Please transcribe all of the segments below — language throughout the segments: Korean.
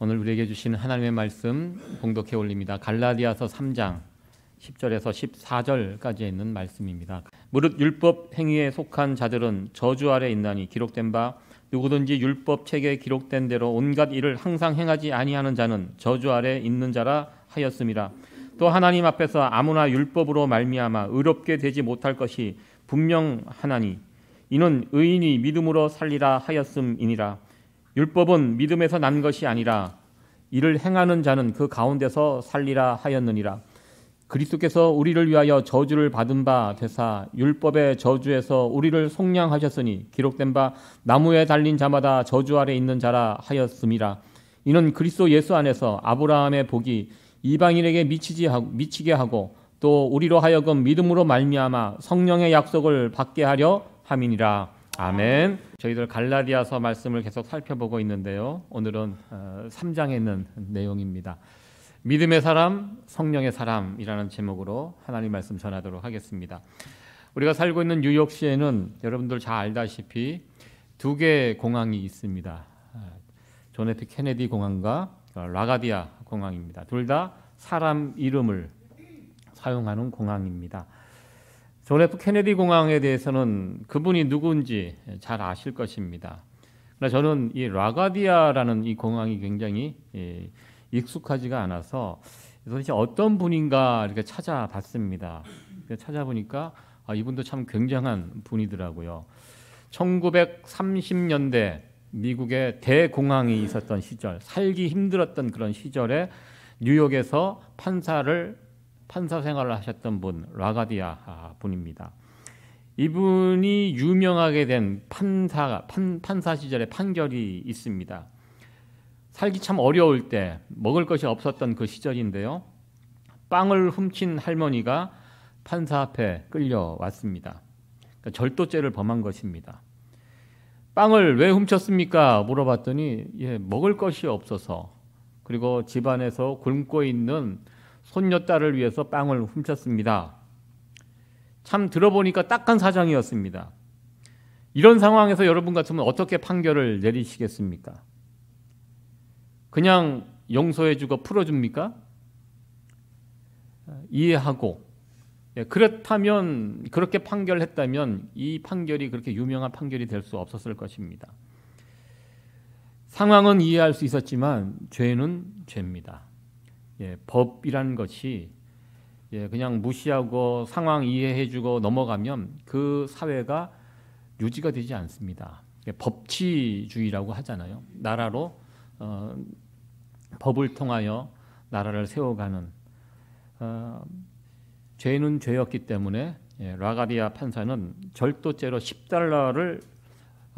오늘 우리에게 주신 하나님의 말씀 봉독해 올립니다. 갈라디아서 3장 10절에서 14절까지 있는 말씀입니다. 무릇 율법 행위에 속한 자들은 저주 아래 있나니 기록된 바 누구든지 율법 책에 기록된 대로 온갖 일을 항상 행하지 아니하는 자는 저주 아래 있는 자라 하였음이라. 또 하나님 앞에서 아무나 율법으로 말미암아 의롭게 되지 못할 것이 분명하나니 이는 의인이 믿음으로 살리라 하였음이니라. 율법은 믿음에서 난 것이 아니라 이를 행하는 자는 그 가운데서 살리라 하였느니라. 그리스도께서 우리를 위하여 저주를 받은 바 되사 율법의 저주에서 우리를 속량하셨으니 기록된 바 나무에 달린 자마다 저주 아래 있는 자라 하였음이라. 이는 그리스도 예수 안에서 아브라함의 복이 이방인에게 미치게 하고 또 우리로 하여금 믿음으로 말미암아 성령의 약속을 받게 하려 함이니라. 아멘. 저희들 갈라디아서 말씀을 계속 살펴보고 있는데요. 오늘은 3장에 있는 내용입니다. 믿음의 사람, 성령의 사람이라는 제목으로 하나님 말씀 전하도록 하겠습니다. 우리가 살고 있는 뉴욕시에는 여러분들 잘 알다시피 두 개의 공항이 있습니다. 존 F 케네디 공항과 라가디아 공항입니다. 둘 다 사람 이름을 사용하는 공항입니다. 존 F 케네디 공항에 대해서는 그분이 누구인지 잘 아실 것입니다. 그러나 저는 이 라가디아라는 이 공항이 굉장히 익숙하지가 않아서 도대체 어떤 분인가 이렇게 찾아봤습니다. 찾아보니까 이분도 참 굉장한 분이더라고요. 1930년대 미국의 대공황이 있었던 시절, 살기 힘들었던 그런 시절에 뉴욕에서 판사 생활을 하셨던 분, 라가디아 분입니다. 이분이 유명하게 된 판사 시절의 판결이 있습니다. 살기 참 어려울 때 먹을 것이 없었던 그 시절인데요. 빵을 훔친 할머니가 판사 앞에 끌려왔습니다. 그러니까 절도죄를 범한 것입니다. 빵을 왜 훔쳤습니까? 물어봤더니 먹을 것이 없어서, 그리고 집안에서 굶고 있는 손녀딸을 위해서 빵을 훔쳤습니다. 참 들어보니까 딱한 사정이었습니다. 이런 상황에서 여러분 같으면 어떻게 판결을 내리시겠습니까? 그냥 용서해주고 풀어줍니까? 이해하고, 그렇다면, 그렇게 판결했다면 이 판결이 그렇게 유명한 판결이 될 수 없었을 것입니다. 상황은 이해할 수 있었지만 죄는 죄입니다. 법이란 것이 그냥 무시하고 상황 이해해주고 넘어가면 그 사회가 유지가 되지 않습니다. 법치주의라고 하잖아요. 나라로 법을 통하여 나라를 세워가는, 죄는 죄였기 때문에 라가디아 판사는 절도죄로 $10를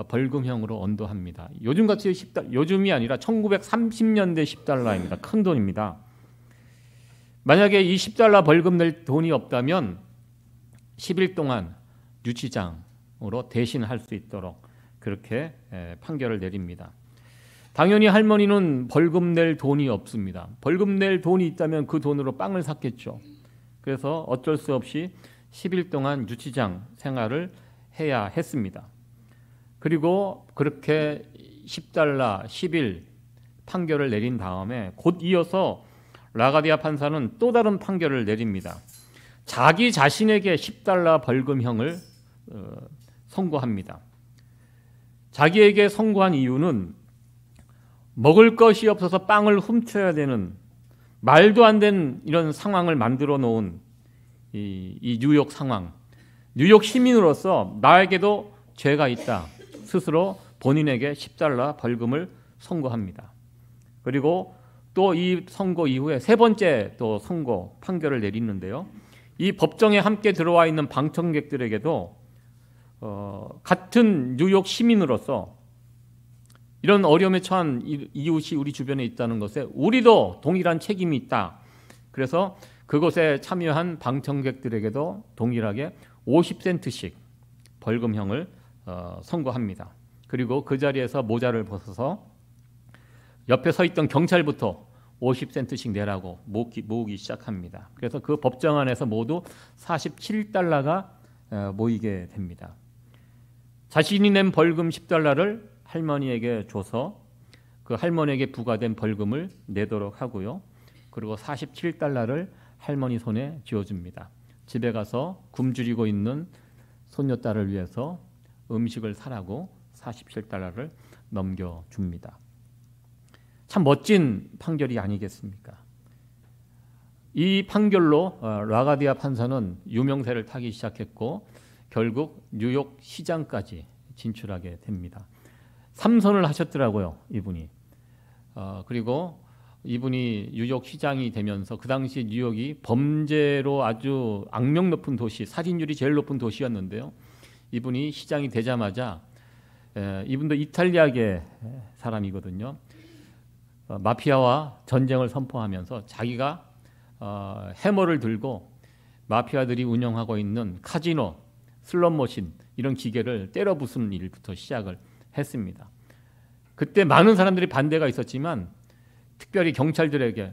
벌금형으로 언도합니다. 요즘같이 요즘이 아니라 1930년대 $10입니다. 큰 돈입니다. 만약에 이 $10 벌금 낼 돈이 없다면 10일 동안 유치장으로 대신할 수 있도록 그렇게 판결을 내립니다. 당연히 할머니는 벌금 낼 돈이 없습니다. 벌금 낼 돈이 있다면 그 돈으로 빵을 샀겠죠. 그래서 어쩔 수 없이 10일 동안 유치장 생활을 해야 했습니다. 그리고 그렇게 $10, 10일 판결을 내린 다음에 곧 이어서 라가디아 판사는 또 다른 판결을 내립니다. 자기 자신에게 $10 벌금형을 선고합니다. 자기에게 선고한 이유는 먹을 것이 없어서 빵을 훔쳐야 되는 말도 안 되는 이런 상황을 만들어 놓은 이 뉴욕 상황, 뉴욕 시민으로서 나에게도 죄가 있다. 스스로 본인에게 $10 벌금을 선고합니다. 그리고 또 이 선고 이후에 세 번째 또 선고 판결을 내리는데요. 이 법정에 함께 들어와 있는 방청객들에게도 같은 뉴욕 시민으로서 이런 어려움에 처한 이웃이 우리 주변에 있다는 것에 우리도 동일한 책임이 있다. 그래서 그곳에 참여한 방청객들에게도 동일하게 50센트씩 벌금형을 선고합니다. 그리고 그 자리에서 모자를 벗어서 옆에 서 있던 경찰부터 50센트씩 내라고 모으기 시작합니다. 그래서 그 법정 안에서 모두 $47가 모이게 됩니다. 자신이 낸 벌금 $10를 할머니에게 줘서 그 할머니에게 부과된 벌금을 내도록 하고요. 그리고 47달러를 할머니 손에 쥐어줍니다. 집에 가서 굶주리고 있는 손녀딸을 위해서 음식을 사라고 47달러를 넘겨줍니다. 참 멋진 판결이 아니겠습니까? 이 판결로 라가디아 판사는 유명세를 타기 시작했고 결국 뉴욕 시장까지 진출하게 됩니다. 3선을 하셨더라고요, 이분이. 그리고 이분이 뉴욕 시장이 되면서 그 당시 뉴욕이 범죄로 아주 악명 높은 도시, 살인율이 제일 높은 도시였는데요. 이분이 시장이 되자마자 이분도 이탈리아계 사람이거든요. 마피아와 전쟁을 선포하면서 자기가 해머를 들고 마피아들이 운영하고 있는 카지노, 슬롯머신 이런 기계를 때려 부수는 일부터 시작을 했습니다. 그때 많은 사람들이 반대가 있었지만 특별히 경찰들에게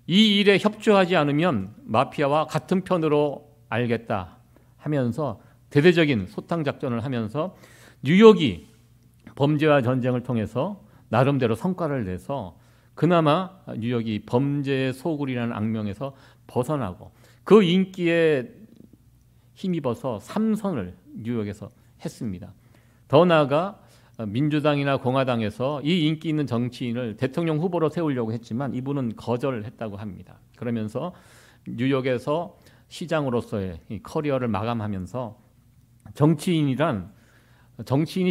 이 일에 협조하지 않으면 마피아와 같은 편으로 알겠다 하면서 대대적인 소탕 작전을 하면서 뉴욕이 범죄와 전쟁을 통해서 나름대로 성과를 내서 그나마 뉴욕이 범죄의 소굴이라는 악명에서 벗어나고 그 인기에 힘입어서 3선을 뉴욕에서 했습니다. 더 나아가 민주당이나 공화당에서 이 인기 있는 정치인을 대통령 후보로 세우려고 했지만 이분은 거절을 했다고 합니다. 그러면서 뉴욕에서 시장으로서의 커리어를 마감하면서 정치인이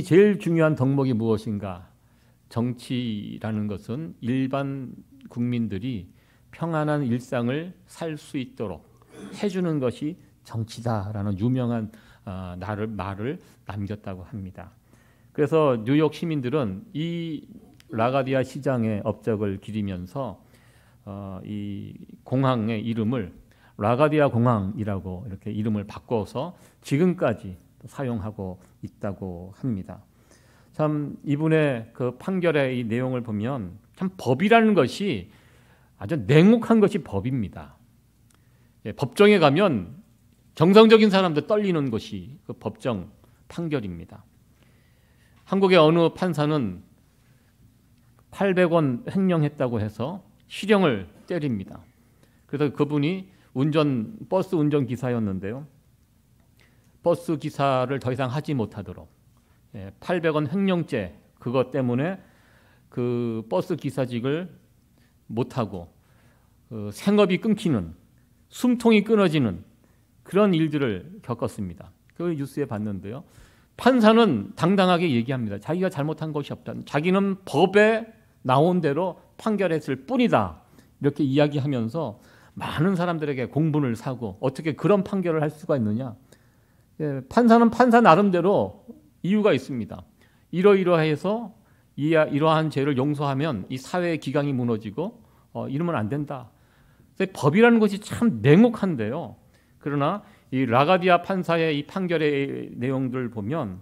제일 중요한 덕목이 무엇인가? 정치라는 것은 일반 국민들이 평안한 일상을 살 수 있도록 해주는 것이 정치다라는 유명한 말을 남겼다고 합니다. 그래서 뉴욕 시민들은 이 라가디아 시장의 업적을 기리면서 이 공항의 이름을 라가디아 공항이라고 이렇게 이름을 바꿔서 지금까지 사용하고 있다고 합니다. 참 이분의 그 판결의 이 내용을 보면 참 법이라는 것이 아주 냉혹한 것이 법입니다. 법정에 가면 정상적인 사람도 떨리는 것이 그 법정 판결입니다. 한국의 어느 판사는 800원 횡령했다고 해서 실형을 때립니다. 그래서 그분이 버스 운전기사였는데요. 버스 기사를 더 이상 하지 못하도록 800원 횡령죄 그것 때문에 그 버스 기사직을 못하고 생업이 끊기는 숨통이 끊어지는 그런 일들을 겪었습니다. 그 뉴스에 봤는데요. 판사는 당당하게 얘기합니다. 자기가 잘못한 것이 없다. 자기는 법에 나온 대로 판결했을 뿐이다. 이렇게 이야기하면서 많은 사람들에게 공분을 사고 어떻게 그런 판결을 할 수가 있느냐. 판사는 판사 나름대로 이유가 있습니다. 이러이러해서 이러한 죄를 용서하면 이 사회의 기강이 무너지고 이러면 안 된다. 법이라는 것이 참 냉혹한데요. 그러나 이 라가디아 판사의 이 판결의 내용들을 보면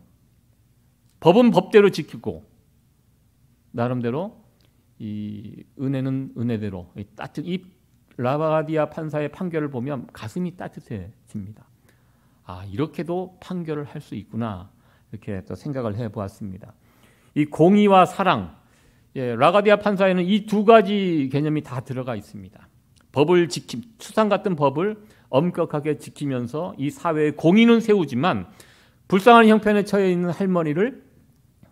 법은 법대로 지키고 나름대로 이 은혜는 은혜대로 이 라가디아 판사의 판결을 보면 가슴이 따뜻해집니다. 이렇게도 판결을 할 수 있구나 이렇게 또 생각을 해보았습니다. 이 공의와 사랑, 라가디아 판사에는 이 두 가지 개념이 다 들어가 있습니다. 법을 추상 같은 법을 엄격하게 지키면서 이 사회의 공의는 세우지만 불쌍한 형편에 처해 있는 할머니를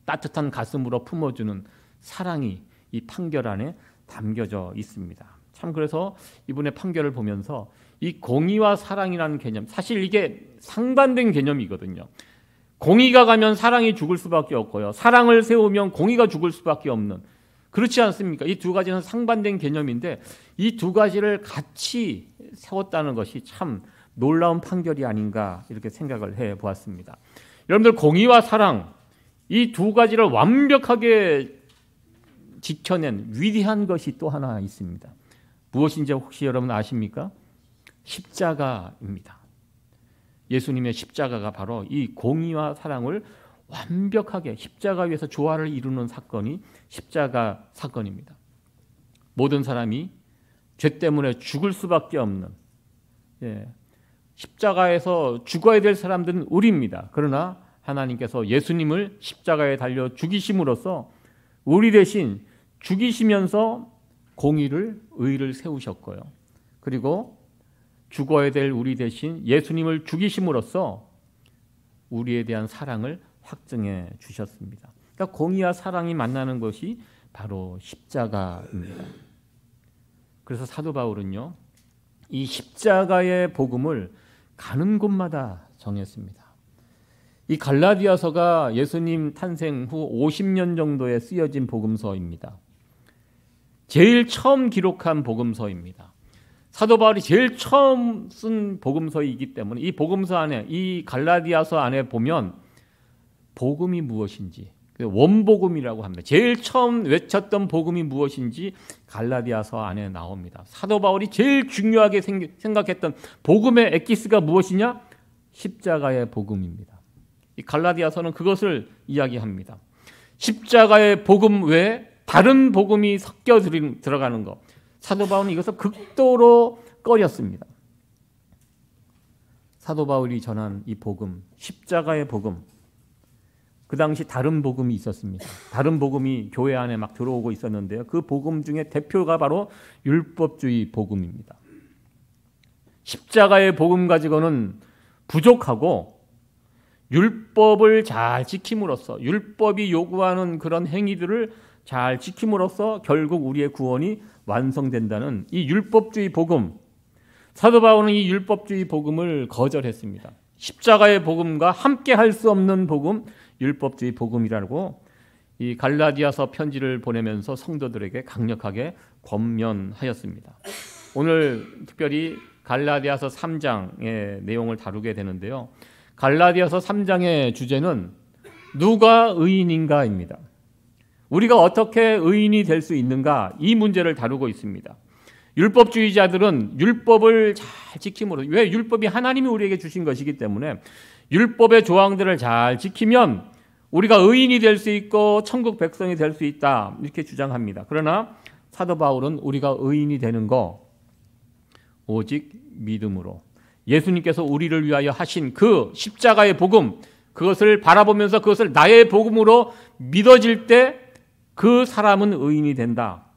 따뜻한 가슴으로 품어주는 사랑이 이 판결 안에 담겨져 있습니다. 참 그래서 이분의 판결을 보면서 이 공의와 사랑이라는 개념, 사실 이게 상반된 개념이거든요. 공의가 가면 사랑이 죽을 수밖에 없고요. 사랑을 세우면 공의가 죽을 수밖에 없는, 그렇지 않습니까? 이 두 가지는 상반된 개념인데 이 두 가지를 같이 세웠다는 것이 참 놀라운 판결이 아닌가 이렇게 생각을 해보았습니다. 여러분들, 공의와 사랑 이 두 가지를 완벽하게 지켜낸 위대한 것이 또 하나 있습니다. 무엇인지 혹시 여러분 아십니까? 십자가입니다. 예수님의 십자가가 바로 이 공의와 사랑을 완벽하게 십자가 위에서 조화를 이루는 사건이 십자가 사건입니다. 모든 사람이 죄 때문에 죽을 수밖에 없는, 십자가에서 죽어야 될 사람들은 우리입니다. 그러나 하나님께서 예수님을 십자가에 달려 죽이심으로써 우리 대신 죽이시면서 공의를, 의를 세우셨고요. 그리고 죽어야 될 우리 대신 예수님을 죽이심으로써 우리에 대한 사랑을 확증해 주셨습니다. 그러니까 공의와 사랑이 만나는 것이 바로 십자가입니다. 그래서 사도 바울은요, 이 십자가의 복음을 가는 곳마다 정했습니다. 이 갈라디아서가 예수님 탄생 후 50년 정도에 쓰여진 복음서입니다. 제일 처음 기록한 복음서입니다. 사도 바울이 제일 처음 쓴 복음서이기 때문에 이 복음서 안에, 이 갈라디아서 안에 보면 복음이 무엇인지, 원복음이라고 합니다. 제일 처음 외쳤던 복음이 무엇인지 갈라디아서 안에 나옵니다. 사도 바울이 제일 중요하게 생각했던 복음의 엑기스가 무엇이냐? 십자가의 복음입니다. 이 갈라디아서는 그것을 이야기합니다. 십자가의 복음 외에 다른 복음이 섞여 들어가는 것, 사도 바울은 이것을 극도로 꺼렸습니다. 사도 바울이 전한 이 복음, 십자가의 복음, 그 당시 다른 복음이 있었습니다. 다른 복음이 교회 안에 막 들어오고 있었는데요. 그 복음 중에 대표가 바로 율법주의 복음입니다. 십자가의 복음 가지고는 부족하고 율법을 잘 지킴으로써, 율법이 요구하는 그런 행위들을 잘 지킴으로써 결국 우리의 구원이 완성된다는 이 율법주의 복음, 사도 바울은 이 율법주의 복음을 거절했습니다. 십자가의 복음과 함께 할 수 없는 복음, 율법주의 복음이라고 이 갈라디아서 편지를 보내면서 성도들에게 강력하게 권면하였습니다. 오늘 특별히 갈라디아서 3장의 내용을 다루게 되는데요. 갈라디아서 3장의 주제는 누가 의인인가입니다. 우리가 어떻게 의인이 될 수 있는가, 이 문제를 다루고 있습니다. 율법주의자들은 율법을 잘 지킴으로, 왜? 율법이 하나님이 우리에게 주신 것이기 때문에 율법의 조항들을 잘 지키면 우리가 의인이 될 수 있고 천국 백성이 될 수 있다, 이렇게 주장합니다. 그러나 사도 바울은 우리가 의인이 되는 거 오직 믿음으로, 예수님께서 우리를 위하여 하신 그 십자가의 복음, 그것을 바라보면서 그것을 나의 복음으로 믿어질 때 그 사람은 의인이 된다.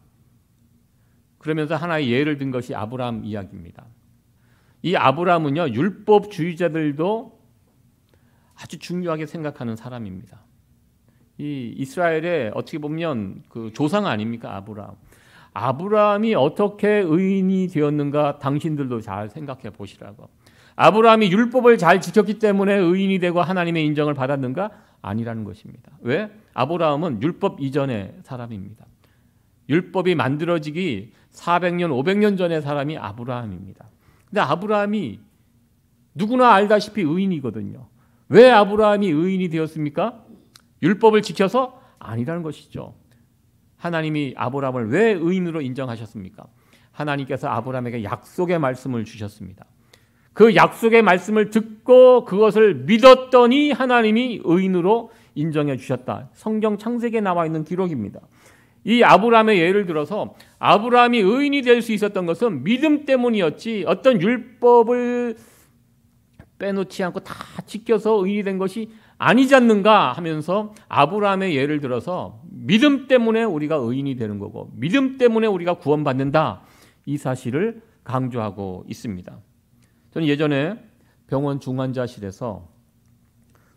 그러면서 하나의 예를 든 것이 아브라함 이야기입니다. 이 아브라함은요, 율법주의자들도 아주 중요하게 생각하는 사람입니다. 이 이스라엘의 어떻게 보면 그 조상 아닙니까, 아브라함. 아브라함이 어떻게 의인이 되었는가 당신들도 잘 생각해 보시라고. 아브라함이 율법을 잘 지켰기 때문에 의인이 되고 하나님의 인정을 받았는가? 아니라는 것입니다. 왜? 아브라함은 율법 이전의 사람입니다. 율법이 만들어지기 400년, 500년 전의 사람이 아브라함입니다. 근데 아브라함이 누구나 알다시피 의인이거든요. 왜 아브라함이 의인이 되었습니까? 율법을 지켜서? 아니라는 것이죠. 하나님이 아브라함을 왜 의인으로 인정하셨습니까? 하나님께서 아브라함에게 약속의 말씀을 주셨습니다. 그 약속의 말씀을 듣고 그것을 믿었더니 하나님이 의인으로 인정해 주셨다. 성경 창세기에 나와 있는 기록입니다. 이 아브라함의 예를 들어서 아브라함이 의인이 될 수 있었던 것은 믿음 때문이었지, 어떤 율법을 빼놓지 않고 다 지켜서 의인이 된 것이 아니지 않는가 하면서 아브라함의 예를 들어서 믿음 때문에 우리가 의인이 되는 거고 믿음 때문에 우리가 구원받는다, 이 사실을 강조하고 있습니다. 저는 예전에 병원 중환자실에서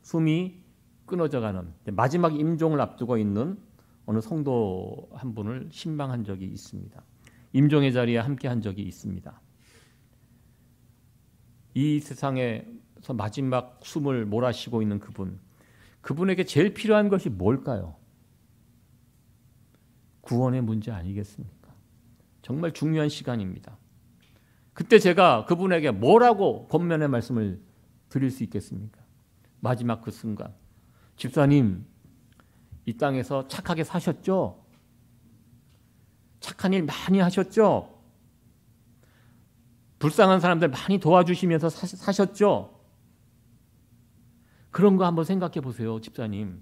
숨이 끊어져가는 마지막 임종을 앞두고 있는 어느 성도 한 분을 신방한 적이 있습니다. 임종의 자리에 함께 한 적이 있습니다. 이 세상에서 마지막 숨을 몰아쉬고 있는 그분에게 제일 필요한 것이 뭘까요? 구원의 문제 아니겠습니까? 정말 중요한 시간입니다. 그때 제가 그분에게 뭐라고 권면의 말씀을 드릴 수 있겠습니까? 마지막 그 순간, 집사님, 이 땅에서 착하게 사셨죠? 착한 일 많이 하셨죠? 불쌍한 사람들 많이 도와주시면서 사셨죠? 그런 거 한번 생각해 보세요, 집사님.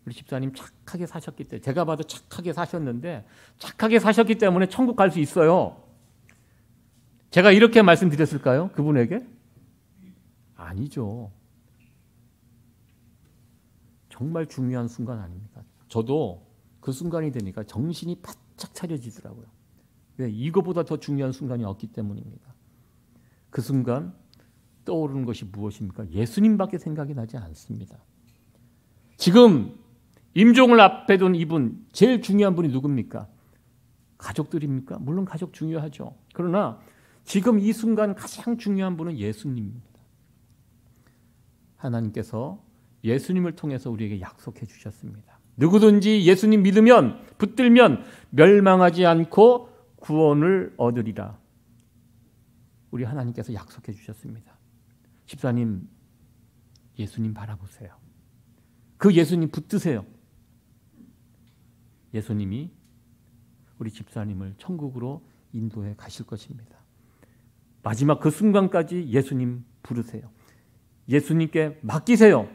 우리 집사님 착하게 사셨기 때문에, 제가 봐도 착하게 사셨는데 착하게 사셨기 때문에 천국 갈 수 있어요. 제가 이렇게 말씀드렸을까요? 그분에게? 아니죠. 정말 중요한 순간 아닙니까? 저도 그 순간이 되니까 정신이 바짝 차려지더라고요. 왜? 이거보다 더 중요한 순간이 없기 때문입니다. 그 순간 떠오르는 것이 무엇입니까? 예수님밖에 생각이 나지 않습니다. 지금 임종을 앞에 둔 이분, 제일 중요한 분이 누굽니까? 가족들입니까? 물론 가족 중요하죠. 그러나 지금 이 순간 가장 중요한 분은 예수님입니다. 하나님께서 예수님을 통해서 우리에게 약속해 주셨습니다. 누구든지 예수님 믿으면, 붙들면 멸망하지 않고 구원을 얻으리라. 우리 하나님께서 약속해 주셨습니다. 집사님, 예수님 바라보세요. 그 예수님 붙드세요. 예수님이 우리 집사님을 천국으로 인도해 가실 것입니다. 마지막 그 순간까지 예수님 부르세요. 예수님께 맡기세요.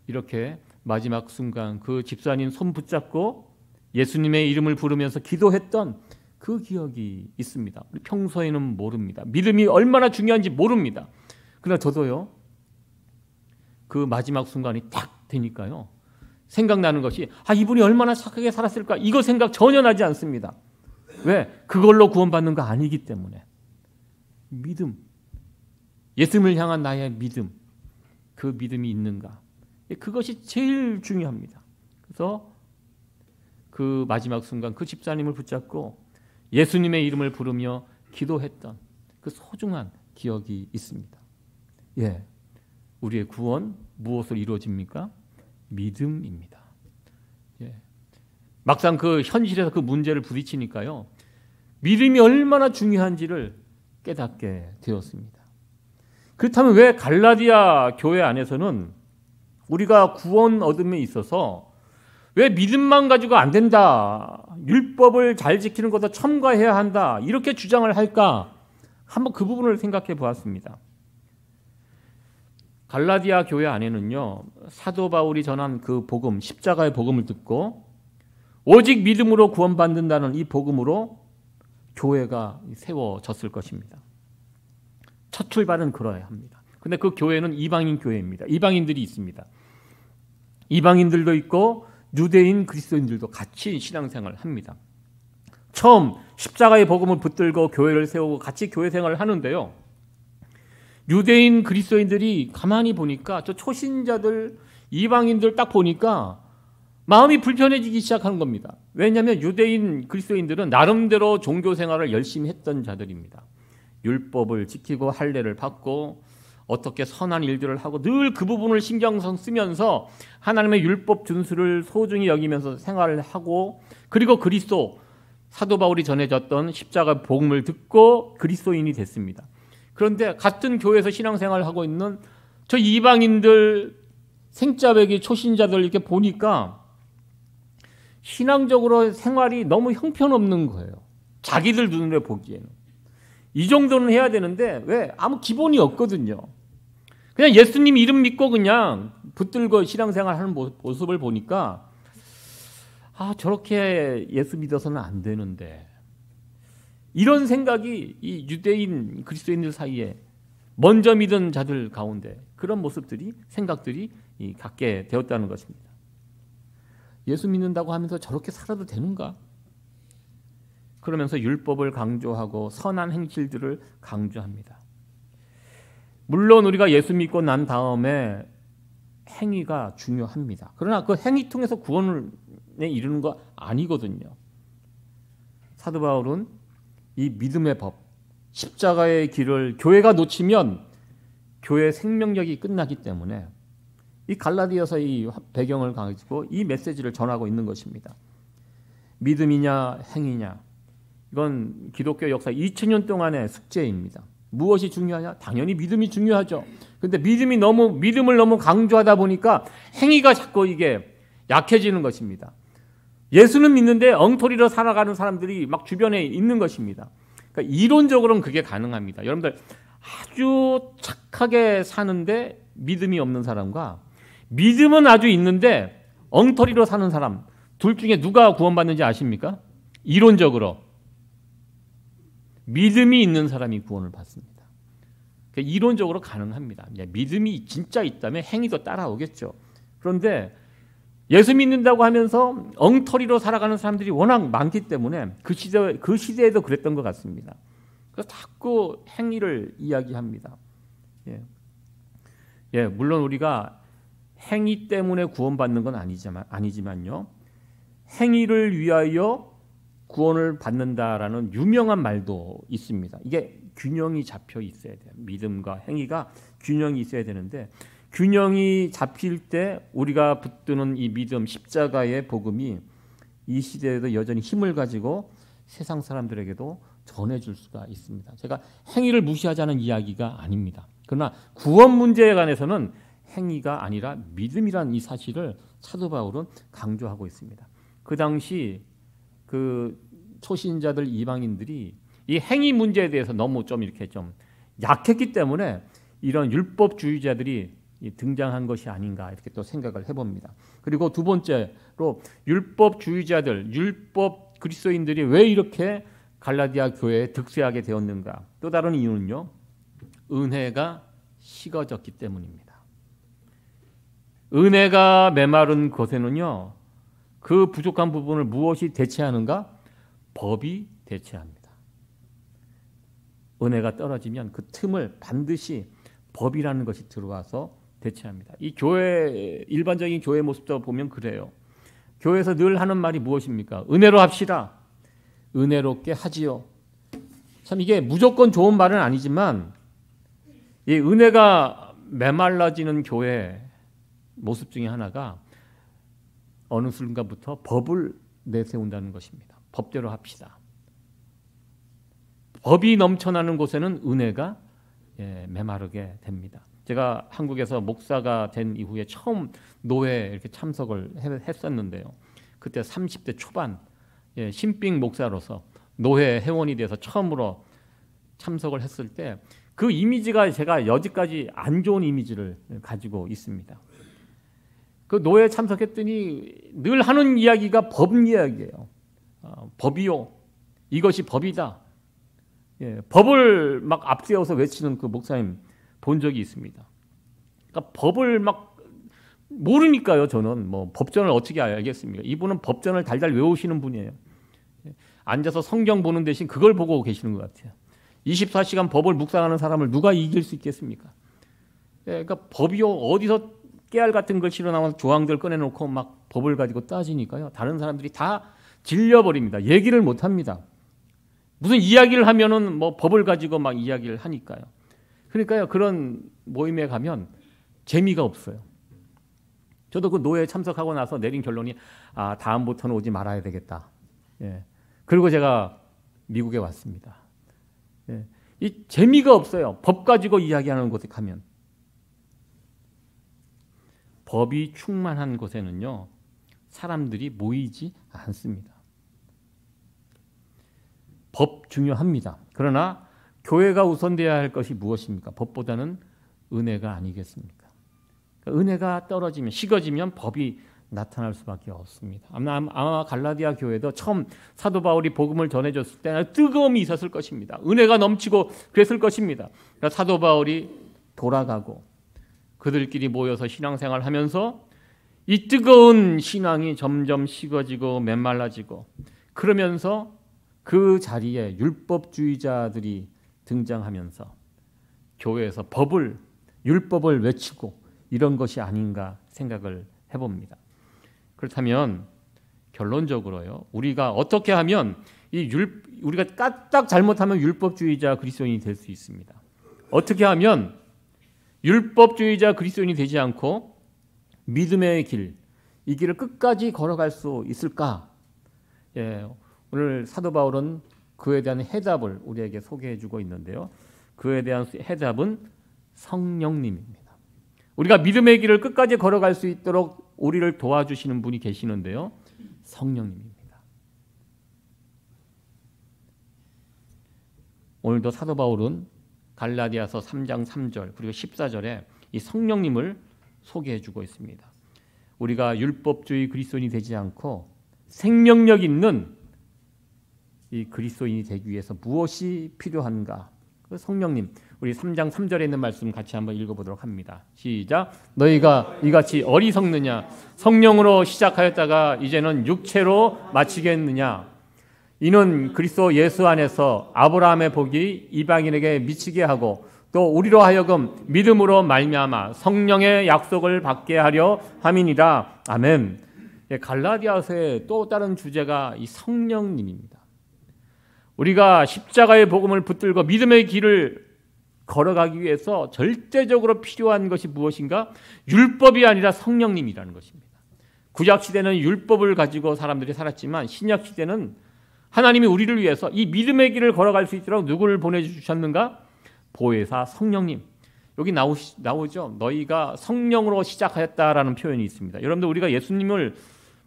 이렇게 마지막 순간 그 집사님 손 붙잡고 예수님의 이름을 부르면서 기도했던 그 기억이 있습니다. 우리 평소에는 모릅니다. 믿음이 얼마나 중요한지 모릅니다. 그러나 저도요, 그 마지막 순간이 딱 되니까요, 생각나는 것이 이분이 얼마나 착하게 살았을까, 이거 생각 전혀 나지 않습니다. 왜? 그걸로 구원받는 거 아니기 때문에. 믿음, 예수님을 향한 나의 믿음, 그 믿음이 있는가, 그것이 제일 중요합니다. 그래서 그 마지막 순간 그 집사님을 붙잡고 예수님의 이름을 부르며 기도했던 그 소중한 기억이 있습니다. 예, 우리의 구원 무엇으로 이루어집니까? 믿음입니다. 예. 막상 그 현실에서 그 문제를 부딪히니까요, 믿음이 얼마나 중요한지를 깨닫게 되었습니다. 그렇다면 왜 갈라디아 교회 안에서는 우리가 구원 얻음에 있어서 왜 믿음만 가지고 안 된다, 율법을 잘 지키는 것도 첨가해야 한다, 이렇게 주장을 할까? 한번 그 부분을 생각해 보았습니다. 갈라디아 교회 안에는요, 사도 바울이 전한 그 복음, 십자가의 복음을 듣고 오직 믿음으로 구원받는다는 이 복음으로 교회가 세워졌을 것입니다. 첫 출발은 그러야 합니다. 근데 그 교회는 이방인 교회입니다. 이방인들이 있습니다. 이방인들도 있고 유대인 그리스도인들도 같이 신앙생활을 합니다. 처음 십자가의 복음을 붙들고 교회를 세우고 같이 교회 생활을 하는데요, 유대인 그리스도인들이 가만히 보니까 저 초신자들, 이방인들 딱 보니까 마음이 불편해지기 시작하는 겁니다. 왜냐하면 유대인 그리스도인들은 나름대로 종교 생활을 열심히 했던 자들입니다. 율법을 지키고 할례를 받고 어떻게 선한 일들을 하고 늘 그 부분을 신경 쓰면서 하나님의 율법 준수를 소중히 여기면서 생활을 하고, 그리고 그리스도, 사도 바울이 전해졌던 십자가 복음을 듣고 그리스도인이 됐습니다. 그런데 같은 교회에서 신앙생활을 하고 있는 저 이방인들, 생짜배기 초신자들 이렇게 보니까 신앙적으로 생활이 너무 형편없는 거예요. 자기들 눈에 보기에는. 이 정도는 해야 되는데 왜? 아무 기본이 없거든요. 그냥 예수님 이름 믿고 그냥 붙들고 신앙생활 하는 모습을 보니까 저렇게 예수 믿어서는 안 되는데, 이런 생각이 이 유대인 그리스도인들 사이에 먼저 믿은 자들 가운데 그런 모습들이, 생각들이 갖게 되었다는 것입니다. 예수 믿는다고 하면서 저렇게 살아도 되는가? 그러면서 율법을 강조하고 선한 행실들을 강조합니다. 물론 우리가 예수 믿고 난 다음에 행위가 중요합니다. 그러나 그 행위 통해서 구원에 이르는 거 아니거든요. 사도 바울은 이 믿음의 법, 십자가의 길을 교회가 놓치면 교회의 생명력이 끝나기 때문에 이 갈라디아서 이 배경을 가지고 이 메시지를 전하고 있는 것입니다. 믿음이냐 행위냐, 이건 기독교 역사 2000년 동안의 숙제입니다. 무엇이 중요하냐? 당연히 믿음이 중요하죠. 그런데 믿음을 너무 강조하다 보니까 행위가 자꾸 이게 약해지는 것입니다. 예수는 믿는데 엉터리로 살아가는 사람들이 막 주변에 있는 것입니다. 그러니까 이론적으로는 그게 가능합니다. 여러분들, 아주 착하게 사는데 믿음이 없는 사람과 믿음은 아주 있는데 엉터리로 사는 사람, 둘 중에 누가 구원받는지 아십니까? 이론적으로 믿음이 있는 사람이 구원을 받습니다. 그러니까 이론적으로 가능합니다. 믿음이 진짜 있다면 행위도 따라오겠죠. 그런데 예수 믿는다고 하면서 엉터리로 살아가는 사람들이 워낙 많기 때문에 그 시대에도 그랬던 것 같습니다. 그래서 자꾸 행위를 이야기합니다. 물론 우리가 행위 때문에 구원받는 건 아니지만요. 행위를 위하여 구원을 받는다라는 유명한 말도 있습니다. 이게 균형이 잡혀 있어야 돼요. 믿음과 행위가 균형이 있어야 되는데 균형이 잡힐 때 우리가 붙드는 이 믿음, 십자가의 복음이 이 시대에도 여전히 힘을 가지고 세상 사람들에게도 전해줄 수가 있습니다. 제가 행위를 무시하자는 이야기가 아닙니다. 그러나 구원 문제에 관해서는 행위가 아니라 믿음이라는 이 사실을 사도 바울은 강조하고 있습니다. 그 당시 그 초신자들 이방인들이 이 행위 문제에 대해서 너무 좀 이렇게 좀 약했기 때문에 이런 율법주의자들이 등장한 것이 아닌가 이렇게 또 생각을 해봅니다. 그리고 두 번째로 율법주의자들, 율법 그리스도인들이 왜 이렇게 갈라디아 교회에 득세하게 되었는가? 또 다른 이유는요. 은혜가 식어졌기 때문입니다. 은혜가 메마른 곳에는요. 그 부족한 부분을 무엇이 대체하는가? 법이 대체합니다. 은혜가 떨어지면 그 틈을 반드시 법이라는 것이 들어와서 대체합니다. 이 교회 일반적인 교회 모습도 보면 그래요. 교회에서 늘 하는 말이 무엇입니까? 은혜로 합시다. 은혜롭게 하지요. 참 이게 무조건 좋은 말은 아니지만 이 은혜가 메말라지는 교회 모습 중에 하나가 어느 순간부터 법을 내세운다는 것입니다. 법대로 합시다. 법이 넘쳐나는 곳에는 은혜가 메마르게 됩니다. 제가 한국에서 목사가 된 이후에 처음 노회에 이렇게 참석을 했었는데요. 그때 30대 초반 신빙 목사로서 노회 회원이 돼서 처음으로 참석을 했을 때 그 이미지가 제가 여지까지 안 좋은 이미지를 가지고 있습니다. 그 노회에 참석했더니 늘 하는 이야기가 법 이야기예요. 법이요. 이것이 법이다. 법을 막 앞세워서 외치는 그 목사님 본 적이 있습니다. 그러니까 법을 막 모르니까요. 저는 뭐 법전을 어떻게 알겠습니까? 이분은 법전을 달달 외우시는 분이에요. 앉아서 성경 보는 대신 그걸 보고 계시는 것 같아요. 24시간 법을 묵상하는 사람을 누가 이길 수 있겠습니까? 그러니까 법이요. 어디서 깨알 같은 글씨로 나와서 조항들 꺼내놓고 막 법을 가지고 따지니까요. 다른 사람들이 다 질려버립니다. 얘기를 못합니다. 무슨 이야기를 하면은 뭐 법을 가지고 막 이야기를 하니까요. 그러니까요. 그런 모임에 가면 재미가 없어요. 저도 그 노회에 참석하고 나서 내린 결론이 다음부터는 오지 말아야 되겠다. 그리고 제가 미국에 왔습니다. 이 재미가 없어요. 법 가지고 이야기하는 곳에 가면. 법이 충만한 곳에는요. 사람들이 모이지 않습니다. 법 중요합니다. 그러나 교회가 우선돼야 할 것이 무엇입니까? 법보다는 은혜가 아니겠습니까? 그러니까 은혜가 떨어지면 식어지면 법이 나타날 수밖에 없습니다. 아마 갈라디아 교회도 처음 사도 바울이 복음을 전해줬을 때는 뜨거움이 있었을 것입니다. 은혜가 넘치고 그랬을 것입니다. 그러니까 사도 바울이 돌아가고 그들끼리 모여서 신앙생활을 하면서 이 뜨거운 신앙이 점점 식어지고 메말라지고 그러면서 그 자리에 율법주의자들이 등장하면서 교회에서 율법을 외치고 이런 것이 아닌가 생각을 해봅니다. 그렇다면 결론적으로요. 우리가 어떻게 하면 우리가 까딱 잘못하면 율법주의자 그리스도인이 될 수 있습니다. 어떻게 하면 율법주의자 그리스도인이 되지 않고 믿음의 길, 이 길을 끝까지 걸어갈 수 있을까? 오늘 사도 바울은 그에 대한 해답을 우리에게 소개해주고 있는데요. 그에 대한 해답은 성령님입니다. 우리가 믿음의 길을 끝까지 걸어갈 수 있도록 우리를 도와주시는 분이 계시는데요. 성령님입니다. 오늘도 사도 바울은 갈라디아서 3장 3절 그리고 14절에 이 성령님을 소개해주고 있습니다. 우리가 율법주의 그리스도인이 되지 않고 생명력 있는 이 그리스도인이 되기 위해서 무엇이 필요한가? 그 성령님, 우리 3장 3절에 있는 말씀 같이 한번 읽어보도록 합니다. 시작. 너희가 이같이 어리석느냐? 성령으로 시작하였다가 이제는 육체로 마치겠느냐? 이는 그리스도 예수 안에서 아브라함의 복이 이방인에게 미치게 하고 또 우리로 하여금 믿음으로 말미암아 성령의 약속을 받게 하려 함이니라. 아멘. 갈라디아서의 또 다른 주제가 이 성령님입니다. 우리가 십자가의 복음을 붙들고 믿음의 길을 걸어가기 위해서 절대적으로 필요한 것이 무엇인가? 율법이 아니라 성령님이라는 것입니다. 구약 시대는 율법을 가지고 사람들이 살았지만 신약 시대는 하나님이 우리를 위해서 이 믿음의 길을 걸어갈 수 있도록 누구를 보내주셨는가? 보혜사 성령님. 여기 나오죠. 너희가 성령으로 시작하였다라는 표현이 있습니다. 여러분들 우리가 예수님을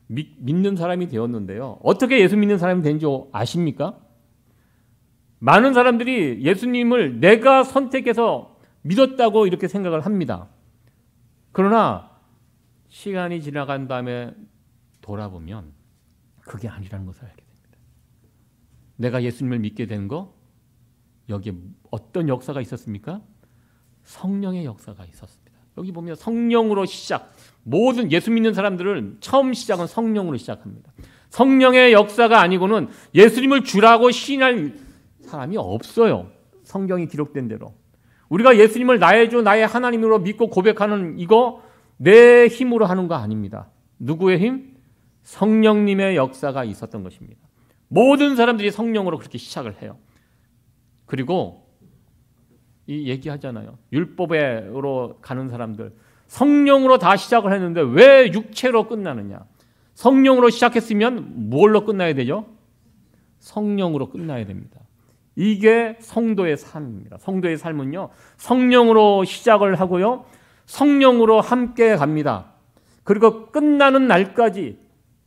믿는 사람이 되었는데요. 어떻게 예수 믿는 사람이 된지 아십니까? 많은 사람들이 예수님을 내가 선택해서 믿었다고 이렇게 생각을 합니다. 그러나 시간이 지나간 다음에 돌아보면 그게 아니라는 것을 알게 됩니다. 내가 예수님을 믿게 된 거 여기에 어떤 역사가 있었습니까? 성령의 역사가 있었습니다. 여기 보면 성령으로 시작. 모든 예수 믿는 사람들은 처음 시작은 성령으로 시작합니다. 성령의 역사가 아니고는 예수님을 주라고 시인할 사람이 없어요. 성경이 기록된 대로. 우리가 예수님을 나의 주, 나의 하나님으로 믿고 고백하는 이거 내 힘으로 하는 거 아닙니다. 누구의 힘? 성령님의 역사가 있었던 것입니다. 모든 사람들이 성령으로 그렇게 시작을 해요. 그리고 이 얘기하잖아요. 율법으로 가는 사람들 성령으로 다 시작을 했는데 왜 육체로 끝나느냐? 성령으로 시작했으면 뭘로 끝나야 되죠? 성령으로 끝나야 됩니다. 이게 성도의 삶입니다. 성도의 삶은요, 성령으로 시작을 하고요, 성령으로 함께 갑니다. 그리고 끝나는 날까지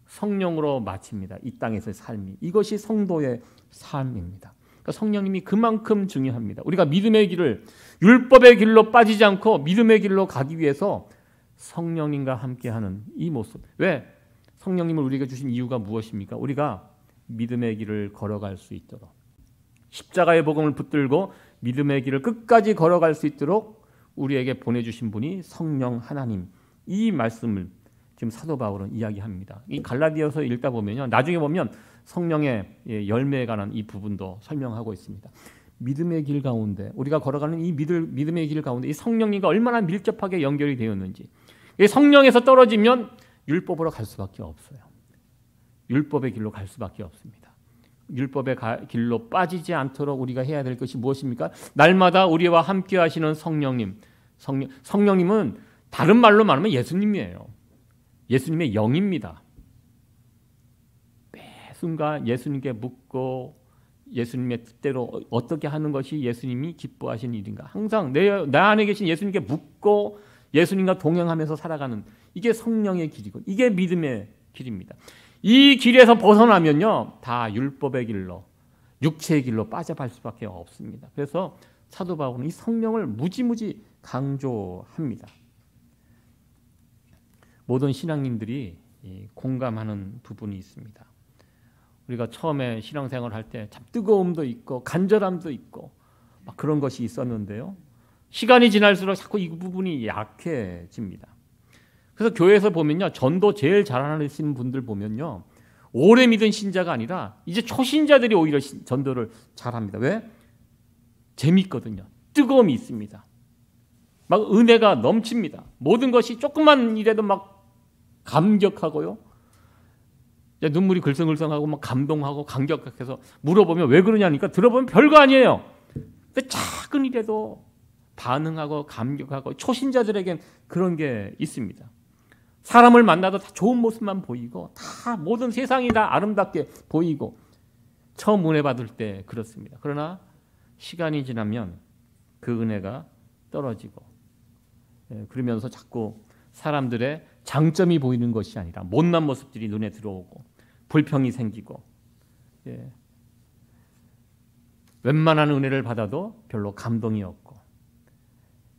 성령으로 마칩니다. 이 땅에서의 삶이. 이것이 성도의 삶입니다. 그러니까 성령님이 그만큼 중요합니다. 우리가 믿음의 길을, 율법의 길로 빠지지 않고 믿음의 길로 가기 위해서 성령님과 함께하는 이 모습. 왜? 성령님을 우리가 주신 이유가 무엇입니까? 우리가 믿음의 길을 걸어갈 수 있도록, 십자가의 복음을 붙들고 믿음의 길을 끝까지 걸어갈 수 있도록 우리에게 보내주신 분이 성령 하나님. 이 말씀을 지금 사도 바울은 이야기합니다. 이 갈라디아서 읽다 보면요, 나중에 보면 성령의 열매에 관한 이 부분도 설명하고 있습니다. 믿음의 길 가운데 우리가 걸어가는 이 믿음의 길 가운데 이 성령님과 얼마나 밀접하게 연결이 되었는지. 이 성령에서 떨어지면 율법으로 갈 수밖에 없어요. 율법의 길로 갈 수밖에 없습니다. 율법의 길로 빠지지 않도록 우리가 해야 될 것이 무엇입니까? 날마다 우리와 함께 하시는 성령님. 성령님은 다른 말로 말하면 예수님이에요. 예수님의 영입니다. 매 순간 예수님께 묻고 예수님의 뜻대로 어떻게 하는 것이 예수님이 기뻐하시는 일인가. 항상 내 안에 계신 예수님께 묻고 예수님과 동행하면서 살아가는, 이게 성령의 길이고 이게 믿음의 길입니다. 이 길에서 벗어나면요, 다 율법의 길로, 육체의 길로 빠져갈 수밖에 없습니다. 그래서 사도 바울은 이 성령을 무지무지 강조합니다. 모든 신앙인들이 공감하는 부분이 있습니다. 우리가 처음에 신앙생활을 할 때 참 뜨거움도 있고 간절함도 있고 막 그런 것이 있었는데요, 시간이 지날수록 자꾸 이 부분이 약해집니다. 그래서 교회에서 보면요, 전도 제일 잘하시는 분들 보면요, 오래 믿은 신자가 아니라 이제 초신자들이 오히려 전도를 잘합니다. 왜? 재밌거든요. 뜨거움이 있습니다. 막 은혜가 넘칩니다. 모든 것이 조금만 이래도 막 감격하고요, 눈물이 글썽글썽하고 막 감동하고 감격해서 물어보면 왜 그러냐니까 들어보면 별거 아니에요. 근데 작은 일에도 반응하고 감격하고, 초신자들에겐 그런 게 있습니다. 사람을 만나도 다 좋은 모습만 보이고 다 모든 세상이 다 아름답게 보이고, 처음 은혜 받을 때 그렇습니다. 그러나 시간이 지나면 그 은혜가 떨어지고, 그러면서 자꾸 사람들의 장점이 보이는 것이 아니라 못난 모습들이 눈에 들어오고 불평이 생기고, 웬만한 은혜를 받아도 별로 감동이 없고,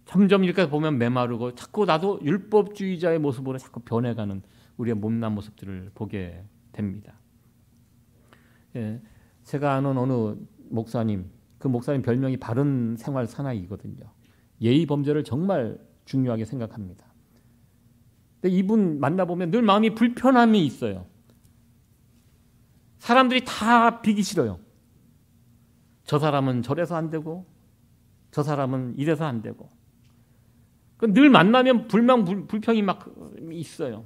점점 이렇게 보면 메마르고 자꾸 나도 율법주의자의 모습으로 자꾸 변해가는 우리의 못난 모습들을 보게 됩니다. 제가 아는 어느 목사님, 그 목사님 별명이 바른 생활 사나이거든요. 예의 범절을 정말 중요하게 생각합니다. 근데 이분 만나보면 늘 마음이 불편함이 있어요. 사람들이 다 비기 싫어요. 저 사람은 저래서 안 되고 저 사람은 이래서 안 되고. 늘 만나면 불평이 막 있어요.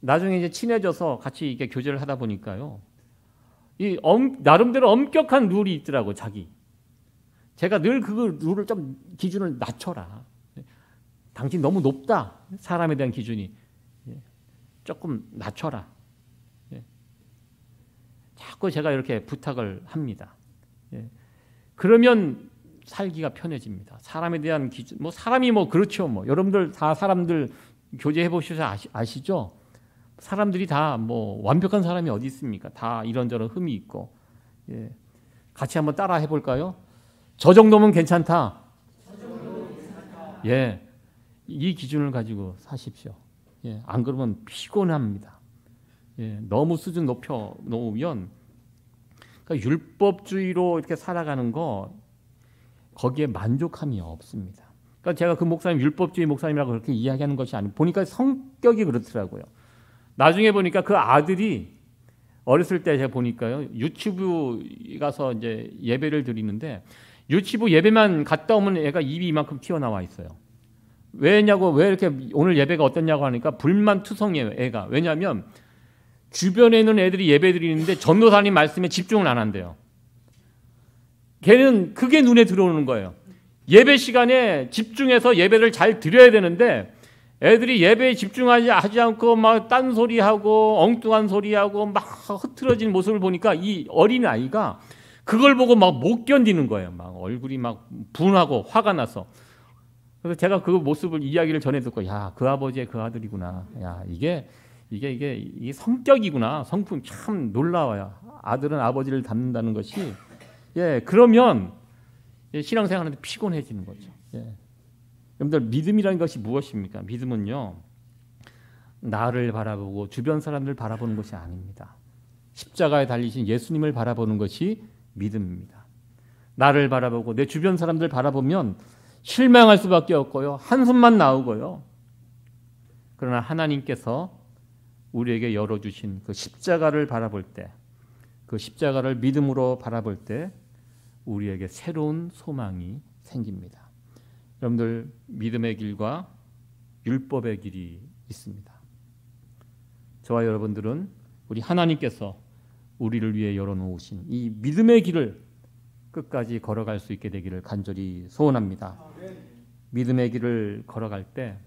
나중에 이제 친해져서 같이 이게 교제를 하다 보니까요. 나름대로 엄격한 룰이 있더라고, 자기. 제가 늘 그 룰을 좀 기준을 낮춰라. 당신 너무 높다. 사람에 대한 기준이. 조금 낮춰라. 자꾸 제가 이렇게 부탁을 합니다. 그러면 살기가 편해집니다. 사람에 대한 기준, 사람이 그렇죠. 여러분들 다 사람들 교제해 보셔서 아시죠? 사람들이 다 완벽한 사람이 어디 있습니까? 다 이런저런 흠이 있고. 같이 한번 따라 해볼까요? 저 정도면 괜찮다. 이 기준을 가지고 사십시오. 안 그러면 피곤합니다. 너무 수준 높여 놓으면, 그러니까 율법주의로 이렇게 살아가는 거 거기에 만족함이 없습니다. 그러니까 제가 그 목사님 율법주의 목사님이라고 그렇게 이야기하는 것이 아니고 보니까 성격이 그렇더라고요. 나중에 보니까 그 아들이 어렸을 때 제가 보니까요, 유치부 가서 이제 예배를 드리는데 유치부 예배만 갔다 오면 애가 입이 이만큼 튀어나와 있어요. 왜냐고, 왜 이렇게 오늘 예배가 어땠냐고 하니까 불만투성이에요, 애가. 왜냐하면 주변에 있는 애들이 예배 드리는데 전도사님 말씀에 집중을 안 한대요. 걔는 그게 눈에 들어오는 거예요. 예배 시간에 집중해서 예배를 잘 드려야 되는데 애들이 예배에 집중하지 않고 막 딴소리하고 엉뚱한 소리하고 막 흐트러진 모습을 보니까 이 어린 아이가 그걸 보고 막 못 견디는 거예요. 막 얼굴이 막 분하고 화가 나서. 그래서 제가 그 모습을 이야기를 전해 듣고, 야, 그 아버지의 그 아들이구나. 야, 이게 성격이구나. 성품 참 놀라워요. 아들은 아버지를 닮는다는 것이. 그러면 신앙생활하는데 피곤해지는 거죠. 여러분들, 믿음이라는 것이 무엇입니까? 믿음은요, 나를 바라보고 주변 사람들 바라보는 것이 아닙니다. 십자가에 달리신 예수님을 바라보는 것이 믿음입니다. 나를 바라보고 내 주변 사람들 바라보면 실망할 수밖에 없고요. 한숨만 나오고요. 그러나 하나님께서 우리에게 열어주신 그 십자가를 바라볼 때, 그 십자가를 믿음으로 바라볼 때 우리에게 새로운 소망이 생깁니다. 여러분들, 믿음의 길과 율법의 길이 있습니다. 저와 여러분들은 우리 하나님께서 우리를 위해 열어놓으신 이 믿음의 길을 끝까지 걸어갈 수 있게 되기를 간절히 소원합니다. 믿음의 길을 걸어갈 때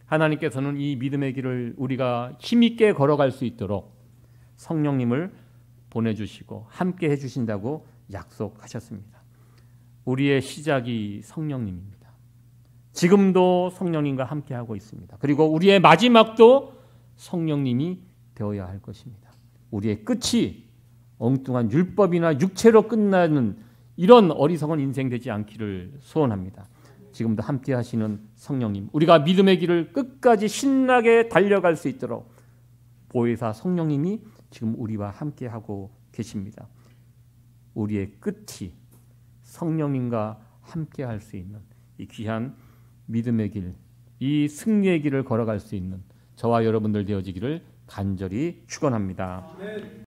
하나님께서는 이 믿음의 길을 우리가 힘있게 걸어갈 수 있도록 성령님을 보내주시고 함께 해주신다고 약속하셨습니다. 우리의 시작이 성령님입니다. 지금도 성령님과 함께하고 있습니다. 그리고 우리의 마지막도 성령님이 되어야 할 것입니다. 우리의 끝이 엉뚱한 율법이나 육체로 끝나는 이런 어리석은 인생 되지 않기를 소원합니다. 지금도 함께 하시는 성령님, 우리가 믿음의 길을 끝까지 신나게 달려갈 수 있도록 보혜사 성령님이 지금 우리와 함께하고 계십니다. 우리의 끝이 성령님과 함께할 수 있는 이 귀한 믿음의 길, 이 승리의 길을 걸어갈 수 있는 저와 여러분들 되어지기를 간절히 축원합니다.